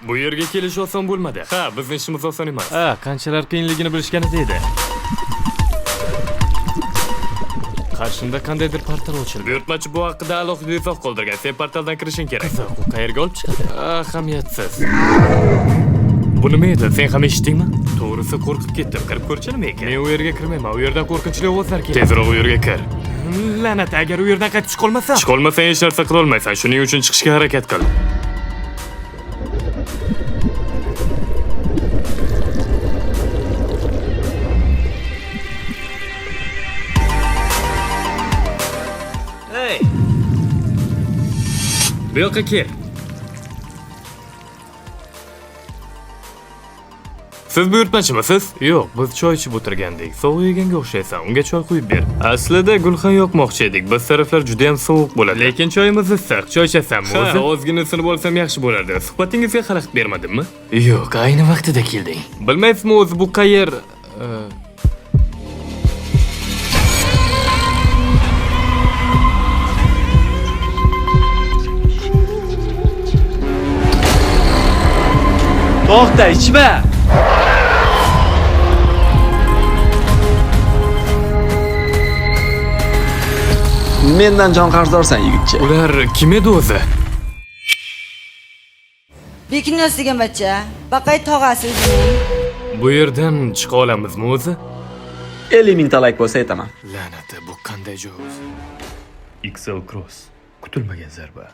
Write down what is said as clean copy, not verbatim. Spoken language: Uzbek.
Bu yerga kelish oson bo'lmadi. Ha, bizning ishimiz oson emas. Ha, qanchalar qiyinligini bilishganida edi. Qarshimda qandaydir portal ochildi. Buyurtmachi bu haqida alohida izoh qoldirgan. Sen portaldan kirishing kerak. Qiziq, u qayerga olib chiqadi? Ahamiyatsiz. Bu nima edi? Sen ham eshitdingmi? To'g'risi qo'rqib ketdim. Kirib ko'rchi nima ekan? Men u yerga kirmayman. U yerdan qo'rqinchli ovozlar keladi. Tezroq u yerga kir. La'nat, agar u yerdan qaytib chiqolmasam. Chiqolmasang hech narsa qila olmaysan. Shuning uchun chiqishga harakat qil. Hey! Bu yoqqa kel. Siz buyurtmachimisiz? Yo'q, biz choy ichib o'tirgandik. Sovuq yeganga o'xshaysan. Unga choy quyib ber. Aslida gulxan yoqmoqchi edik. Biz taraflar juda ham sovuq bo'ladi. Lekin choyimiz issiq. Choy ichasanmi o'zi? Ozgina sinib olsam yaxshi bo'lardi. Suhbatingizga xalaqit bermadimmi? Yo'q, ayni vaqtida kelding. Bilmaysizmi o'zi bu qayer? To'xta, ichma. Mendan jon qarzdorsan yigitcha. Ular kim edi o'zi? Bekinoz degan bacha, Baqay tog'asi o'zining. Bu yerdan chiqa olamizmi o'zi? 50 ming talak bo'lsa aytaman. La'nati, bu qanday joy o'zi? XL Cross. Kutilmagan zarba.